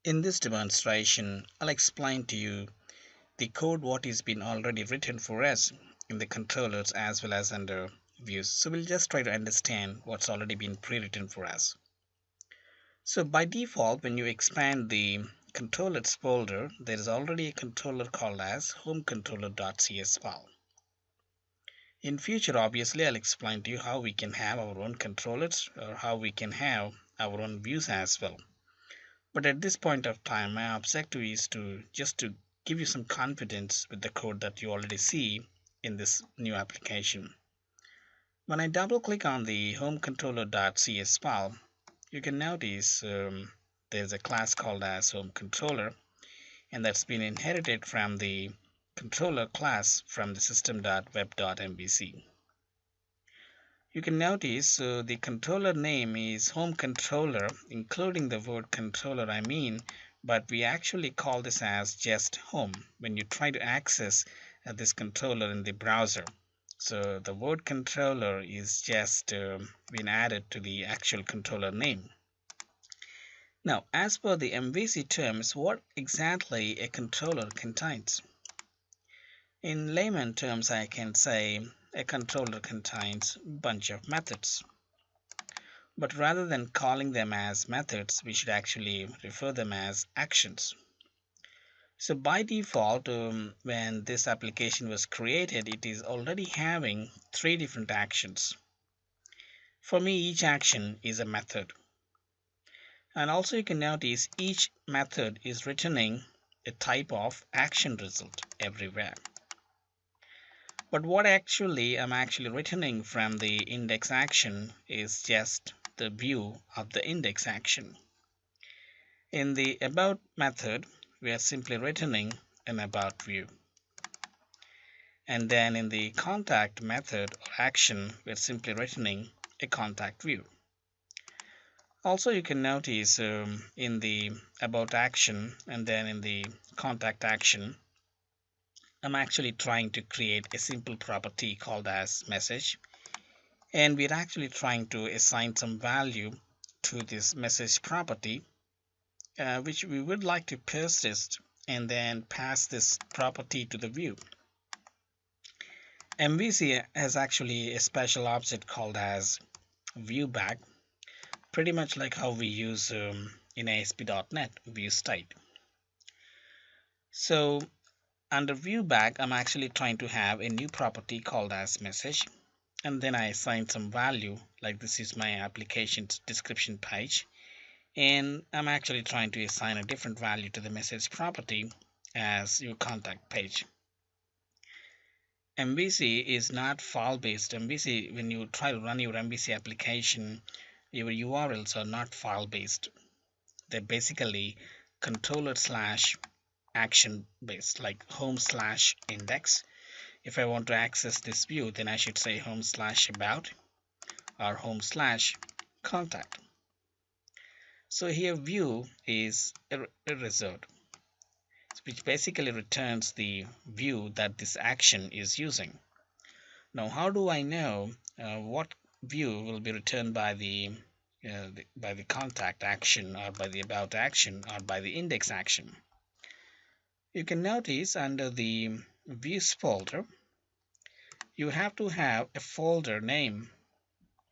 In this demonstration, I'll explain to you the code what is been already written for us in the controllers as well as under views. So we'll just try to understand what's already been pre-written for us. So by default, when you expand the controllers folder, there is already a controller called as homecontroller.cs file. In future, obviously, I'll explain to you how we can have our own controllers or how we can have our own views as well. But at this point of time, my objective is to give you some confidence with the code that you already see in this new application. When I double click on the homecontroller.cs file, you can notice there's a class called as homecontroller, and that's been inherited from the controller class from the system.web.mvc. You can notice the controller name is home controller, including the word controller but we actually call this as just home when you try to access this controller in the browser. So the word controller is just been added to the actual controller name. Now, as per the MVC terms, what exactly a controller contains? In layman terms, I can say a controller contains a bunch of methods. But rather than calling them as methods, we should actually refer them as actions. So by default, when this application was created, it is already having 3 different actions. For me, each action is a method. And also you can notice each method is returning a type of action result everywhere. But what actually I'm actually returning from the index action is just the view of the index action. In the about method, we are simply returning an about view. And then in the contact method or action, we are simply returning a contact view. Also, you can notice in the about action and then in the contact action, I'm actually trying to create a simple property called as message, and we're actually trying to assign some value to this message property, which we would like to persist and then pass this property to the view. MVC has actually a special object called as viewBag, pretty much like how we use in ASP.NET viewState. So under viewBag, I'm actually trying to have a new property called as message, and then I assign some value, like this is my application's description page, and I'm actually trying to assign a different value to the message property as your contact page. MVC is not file based. MVC, when you try to run your MVC application, your URLs are not file based. They're basically controller slash action based, like home slash index. If I want to access this view, then I should say home slash about or home slash contact. So here view is a result, which basically returns the view that this action is using. Now, how do I know what view will be returned by the contact action or by the about action or by the index action? You can notice under the views folder, you have to have a folder name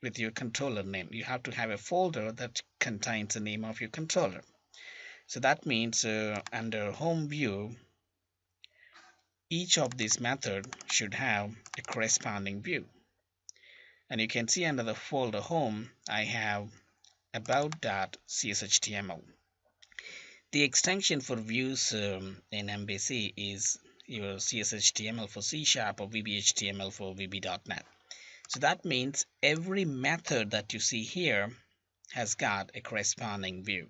with your controller name. You have to have a folder that contains the name of your controller. So that means under home view, each of these methods should have a corresponding view. And you can see under the folder home, I have about.cshtml. The extension for views in MVC is your CSHTML for C# or VBHTML for VB.NET. So that means every method that you see here has got a corresponding view.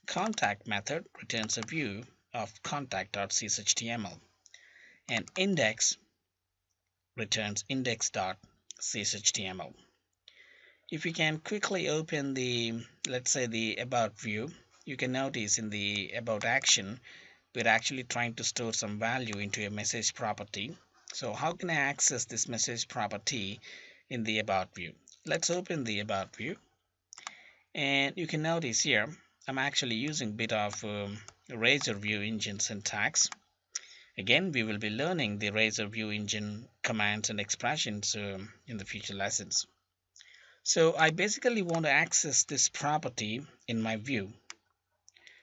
Contact method returns a view of contact.cshtml, and index returns index.cshtml. If you can quickly open the, let's say, the about view, you can notice in the about action, we're actually trying to store some value into a message property. So how can I access this message property in the about view? Let's open the about view, and you can notice here I'm actually using a bit of Razor View Engine syntax. Again, we will be learning the Razor View Engine commands and expressions in the future lessons. So I basically want to access this property in my view.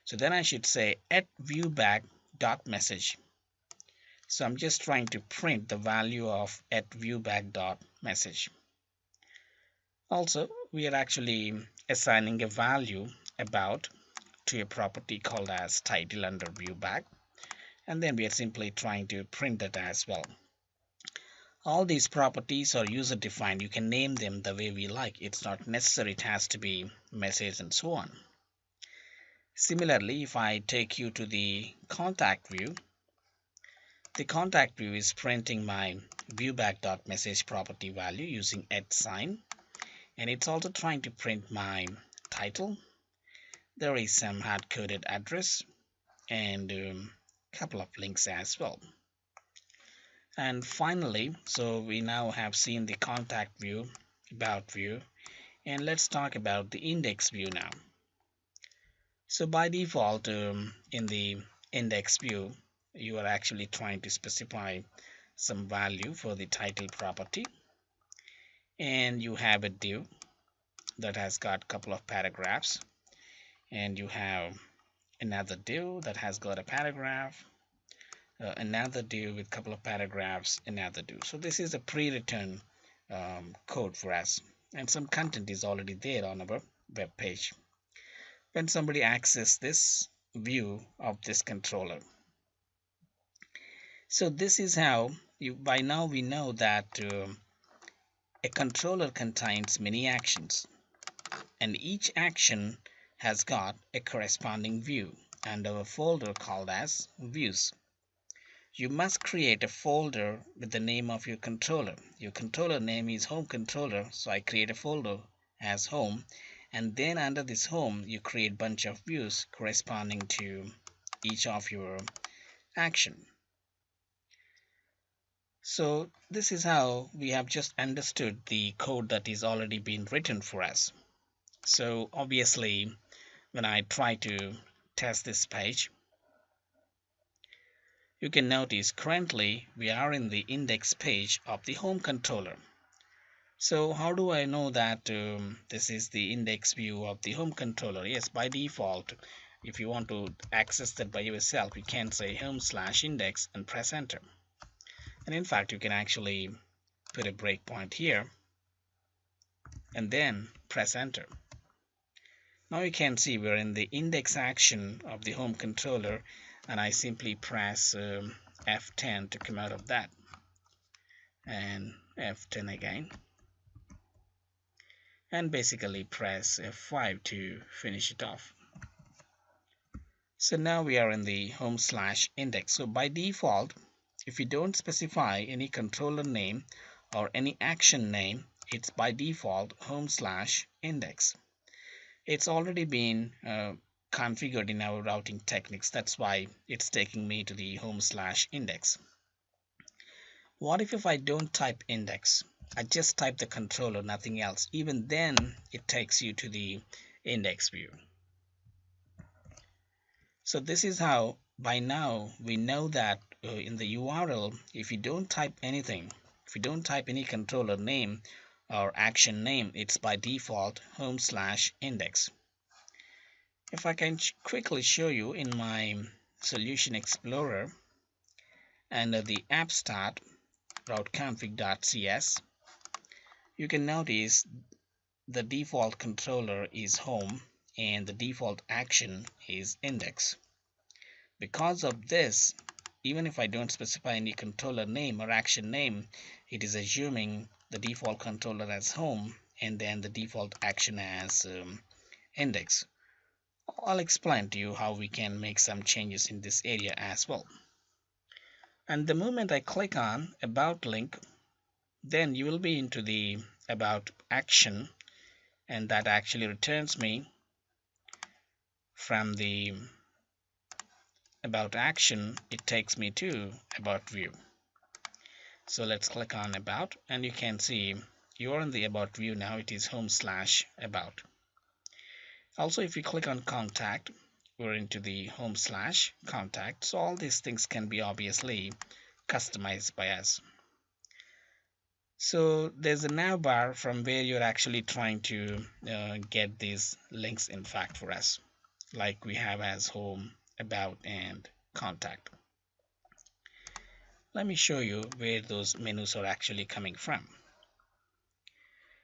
So then I should say at viewback.message. So I'm just trying to print the value of at viewback.message. Also, we are actually assigning a value about to a property called as title under viewback, and then we are simply trying to print that as well. All these properties are user defined. You can name them the way we like. It's not necessary it has to be message and so on. Similarly, if I take you to the contact view, the contact view is printing my viewback.message property value using @sign, and it's also trying to print my title. There is some hard-coded address and couple of links as well. And finally, so we now have seen the contact view, about view, and let's talk about the index view now. So by default, in the index view, you are actually trying to specify some value for the title property, and you have a div that has got a couple of paragraphs, and you have another div that has got a paragraph, another div with a couple of paragraphs, another div. So this is a pre-written code for us, and some content is already there on our web page. When somebody accesses this view of this controller, so this is how by now we know that a controller contains many actions, and each action has got a corresponding view and a folder called as views. You must create a folder with the name of your controller. Your controller name is home controller, so I create a folder as home, and then under this home you create bunch of views corresponding to each of your action. So this is how we have just understood the code that is already been written for us. So obviously when I try to test this page, you can notice currently we are in the index page of the home controller. So how do I know that this is the index view of the home controller? Yes, by default, if you want to access that by yourself, you can say home/index and press enter. And in fact, you can actually put a breakpoint here and then press enter. Now you can see we're in the index action of the home controller, and I simply press F10 to come out of that, and F10 again, and basically press F5 to finish it off. So now we are in the home/index. So by default, if you don't specify any controller name or any action name, it's by default home/index. It's already been configured in our routing techniques. That's why it's taking me to the home/index. What if I don't type index? I just type the controller, nothing else. Even then, it takes you to the index view. So this is how by now we know that in the URL, if you don't type anything, if you don't type any controller name or action name, it's by default home/index. If I can quickly show you in my Solution Explorer under the app start routeconfig.cs, you can notice the default controller is home and the default action is index. Because of this, even if I don't specify any controller name or action name, it is assuming the default controller as home and then the default action as index. I'll explain to you how we can make some changes in this area as well. And the moment I click on About link, then you will be into the About action, and that actually returns me from the About action, it takes me to About view. So let's click on About, and you can see you're in the About view now. It is home/about. Also, if you click on contact, we're into the home slash contact. So all these things can be obviously customized by us. So there's a nav bar from where you're actually trying to get these links in fact for us, like we have as home, about, and contact. Let me show you where those menus are actually coming from.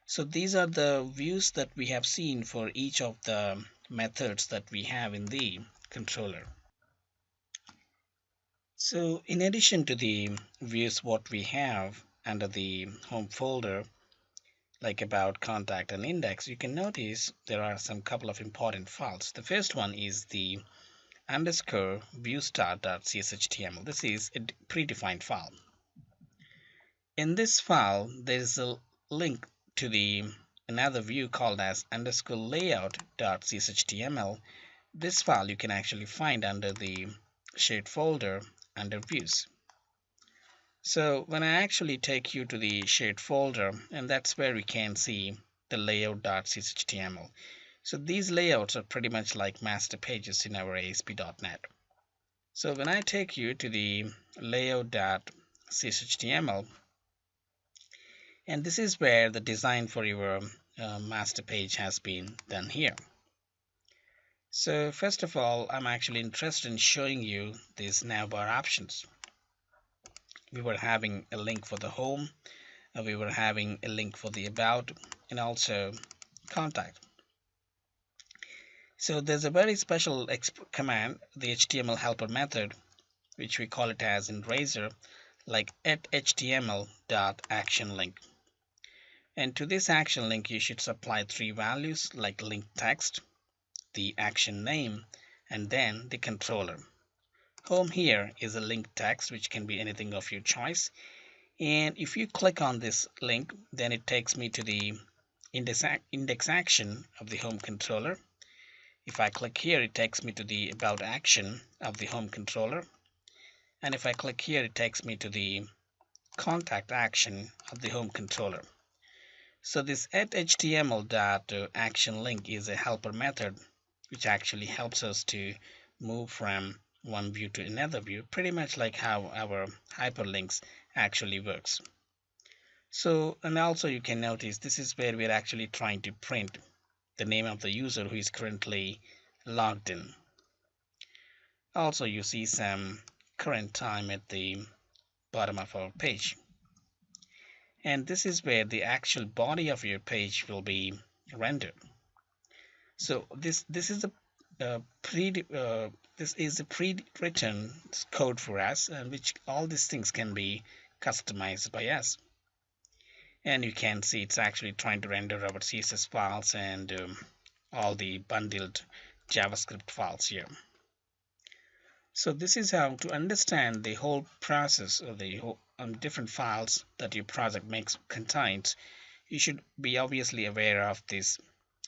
So these are the views that we have seen for each of the methods that we have in the controller. So in addition to the views what we have under the home folder, like about, contact, and index, you can notice there are some couple of important files. The first one is the underscore viewstart.cshtml. This is a predefined file. In this file, there is a link to the another view called as underscore layout.cshtml. This file you can actually find under the shared folder under views. So when I actually take you to the shared folder, and that's where we can see the layout.cshtml. So these layouts are pretty much like master pages in our ASP.NET. So when I take you to the layout.cshtml, and this is where the design for your master page has been done here. So first of all, I'm actually interested in showing you these navbar options. We were having a link for the home, we were having a link for the about, and also contact. So there's a very special command, the HTML helper method, which we call it as in Razor, like @html.actionLink. And to this action link, you should supply three values like link text, the action name, and then the controller. Home here is a link text, which can be anything of your choice. And if you click on this link, then it takes me to the index action of the home controller. If I click here, it takes me to the about action of the home controller. And if I click here, it takes me to the contact action of the home controller. So this @html.action link is a helper method which actually helps us to move from one view to another view, pretty much like how our hyperlinks actually works. So, and also you can notice this is where we're actually trying to print the name of the user who is currently logged in. Also, you see some current time at the bottom of our page. And this is where the actual body of your page will be rendered. So this is a pre-written code for us, and which all these things can be customized by us. And you can see it's actually trying to render our CSS files and all the bundled JavaScript files here. So this is how to understand the whole process of the whole different files that your project contains. You should be obviously aware of this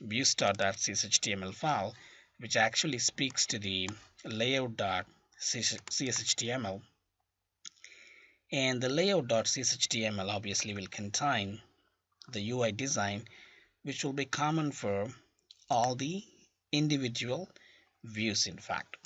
viewstart.cshtml file, which actually speaks to the layout.cshtml. And the layout.cshtml obviously will contain the UI design, which will be common for all the individual views in fact.